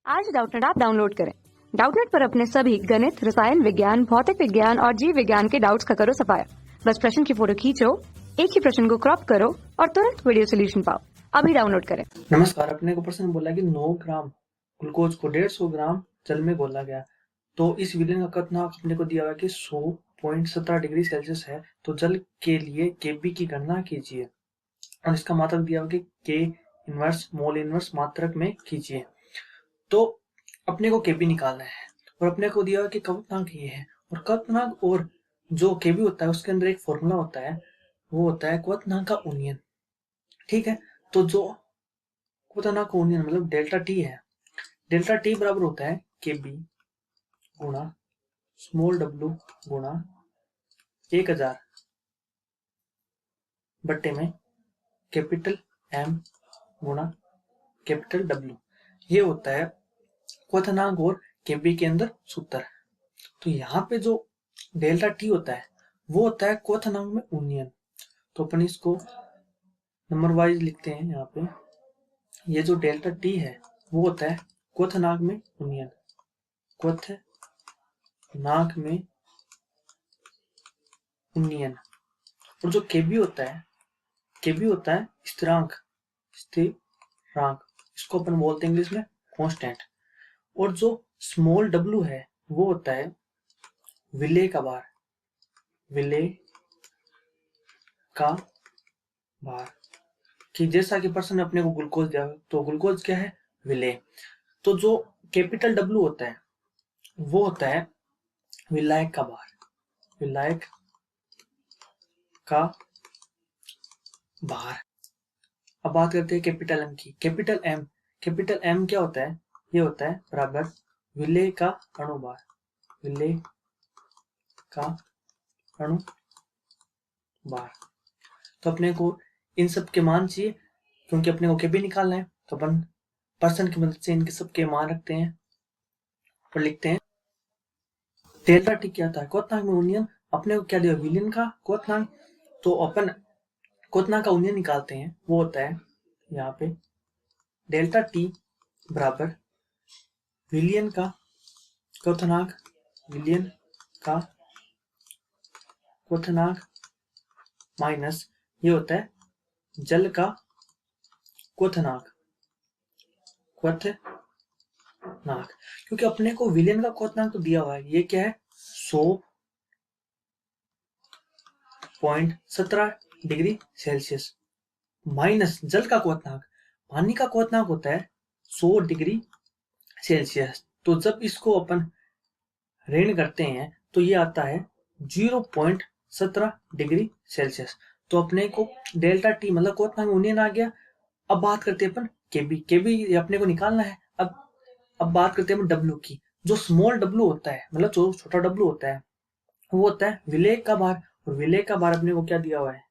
आज Doubtnut app download करें। Doubtnut पर अपने सभी गणित, रसायन विज्ञान, भौतिक विज्ञान और जीव विज्ञान के डाउट्स का करो सफाया। बस प्रश्न की फोटो खींचो, एक ही प्रश्न को क्रॉप करो और तुरंत वीडियो सोल्यूशन पाओ। अभी डाउनलोड करें। नमस्कार। अपने को प्रश्न बोला कि 9 ग्राम ग्लूकोज को 150 ग्राम जल में घोला गया। तो इस विलयन का क्वथनांक अपने को दिया हुआ कि 100.17 डिग्री सेल्सियस है। तो जल के लिए केबी की गणना कीजिए और इसका मात्रक दिया हुआ कि के इनवर्स मोल इनवर्स मात्रक में कीजिए। तो अपने को केबी निकालना है और अपने को दिया हुआ कि क्वथनांक ये है और क्वथनांक और जो केबी होता है उसके अंदर एक फॉर्मूला होता है, वो होता है क्वथनांक का यूनियन। ठीक है, तो जो क्वथनांक का यूनियन मतलब डेल्टा टी है, डेल्टा टी बराबर होता है के बी गुणा स्मॉल डब्ल्यू गुणा 1000 बट्टे में कैपिटल एम गुणा कैपिटल डब्ल्यू। ये होता है क्वथनांक और केबी के अंदर सूत्र। तो यहाँ पे जो डेल्टा टी होता है वो होता है क्वथनांक में यूनियन। तो अपन इसको नंबर वाइज लिखते हैं। यहाँ पे ये जो डेल्टा टी है वो होता है क्वथनांक में यूनियन, क्वथनांक में यूनियन। और जो केबी होता है, केबी होता है स्थिरांक, इसको अपन बोलते हैं इंग्लिश में कांस्टेंट। और जो स्मॉल डब्ल्यू है वो होता है विलेय का भार, विलेय का भार। कि जैसा कि प्रश्न ने अपने को ग्लूकोज दिया, तो ग्लूकोज क्या है, विलेय। तो जो कैपिटल डब्ल्यू होता है वो होता है विलायक का भार, विलायक का भार। अब बात करते हैं कैपिटल एम की। कैपिटल एम क्या होता है, ये होता है बराबर विलेय का अणुभार, विलेय का अणुभार। तो अपने को इन सब के मान चाहिए क्योंकि अपने को केबी निकालना है। तो अपन पर्सन की मदद से इनके सब के मान रखते हैं और लिखते हैं। डेल्टा टी क्या था, क्वथनांक में यूनियन। अपने को क्या दिया, विलयन का क्वथनांक। तो अपन क्वथनांक का यूनियन निकालते हैं, वो होता है यहाँ पे डेल्टा टी बराबर विलयन का क्वथनांक, विलयन का क्वथनांक माइनस ये होता है जल का क्वथनांक, क्योंकि अपने को विलयन का क्वथनांक तो दिया हुआ है, ये क्या है 100.17 डिग्री सेल्सियस माइनस जल का क्वथनांक। पानी का क्वथनांक होता है 100 डिग्री सेल्सियस। तो जब इसको अपन ऋण करते हैं तो ये आता है 0.17 डिग्री सेल्सियस। तो अपने को डेल्टा टी मतलब क्वथनांक यूनियन आ गया। अब बात करते हैं अपन केबी अपने को निकालना है। अब बात करते हैं डब्ल्यू की। जो स्मॉल डब्ल्यू होता है मतलब जो छोटा डब्ल्यू होता है वो होता है विलेय का भार। और विलेय का भार अपने को क्या दिया हुआ है,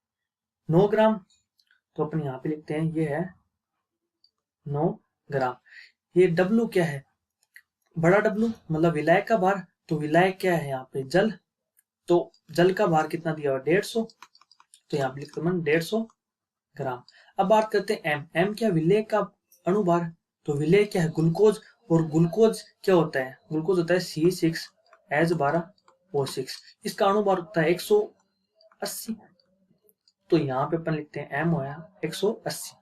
9 ग्राम। तो अपन यहाँ पे लिखते हैं ये है 9 ग्राम। ये डब्ल्यू क्या है, बड़ा डब्ल्यू मतलब विलायक का भार। तो विलायक क्या है यहाँ पे, जल। तो जल का भार कितना दिया हुआ, 150। तो यहाँ पे लिखते हैं 150 ग्राम। अब बात करते हैं एम क्या, विलेय का अणुभार। तो विलेय क्या है, ग्लूकोज। और ग्लूकोज क्या होता है, ग्लूकोज होता है C6H12O6। इसका अणुभार होता है 180। तो यहाँ पे अपन लिखते हैं एम होया 180।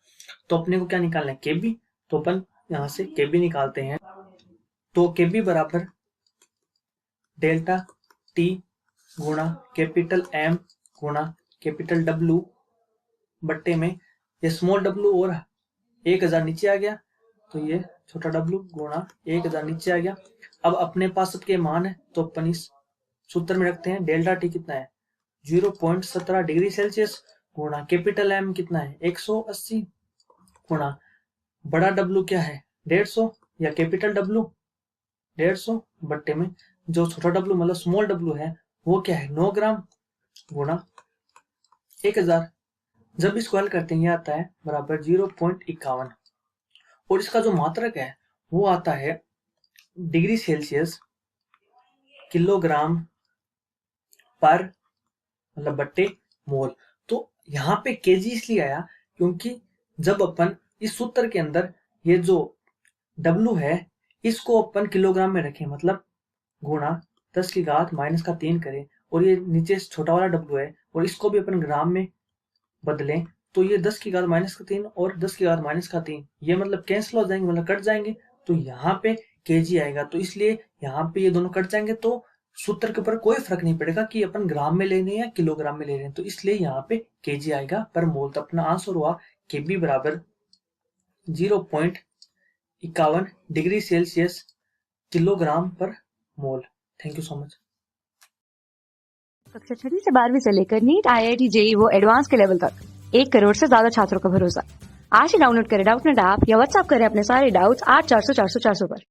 तो अपने को क्या निकालना है, केबी। तो अपन यहाँ से केबी निकालते हैं। तो केबी बराबर डेल्टा टी गुणा कैपिटल एम गुणा कैपिटल डब्ल्यू बट्टे में ये स्मॉल डब्ल्यू और 1000 नीचे आ गया। तो ये छोटा डब्ल्यू गुणा 1000 नीचे आ गया। अब अपने पास सबके मान है तो अपन इस सूत्र में रखते हैं। डेल्टा टी कितना है 0.17 डिग्री सेल्सियस गुणा कैपिटल एम कितना है 180 गुणा बड़ा डब्ल्यू क्या है 150 या कैपिटल डब्ल्यू 150 बट्टे में जो छोटा डब्ल्यू मतलब स्मॉल डब्ल्यू है वो क्या है 9 ग्राम गुणा 1000। जब इसको हल करते हैं ये आता है बराबर 0.51। और इसका जो मात्रक है वो आता है डिग्री सेल्सियस किलोग्राम पर मतलब बट्टे मोल। तो यहाँ पे केजी इसलिए आया क्योंकि जब अपन इस सूत्र के अंदर ये जो डब्ल्यू है इसको अपन किलोग्राम में रखें, मतलब गुणा 10 की घात -3 करें, और ये नीचे छोटा वाला W है और इसको भी अपन ग्राम में बदलें, तो ये 10 की घात -3 और 10 की घात -3 ये मतलब कैंसिल हो जाएंगे, मतलब कट जाएंगे, तो यहाँ पे केजी आएगा। तो इसलिए यहाँ पे ये दोनों कट जाएंगे, तो सूत्र के ऊपर कोई फर्क नहीं पड़ेगा कि अपन ग्राम में लेने या किलोग्राम में ले रहे हैं, तो इसलिए यहाँ पे केजी आएगा पर मोल। तो अपना आंसर हुआ केबी बराबर 0.51 डिग्री सेल्सियस किलोग्राम पर mole. Thank you so much. कक्षा 6वीं से 12वीं से लेकर नीट, IIT, JEE वो एडवांस के लेवल तक 1 करोड़ से ज्यादा छात्रों का भरोसा। आज ही डाउनलोड करें डाउटनेट ऐप या व्हाट्सएप करें अपने सारे डाउट्स 8400 400 400 पर।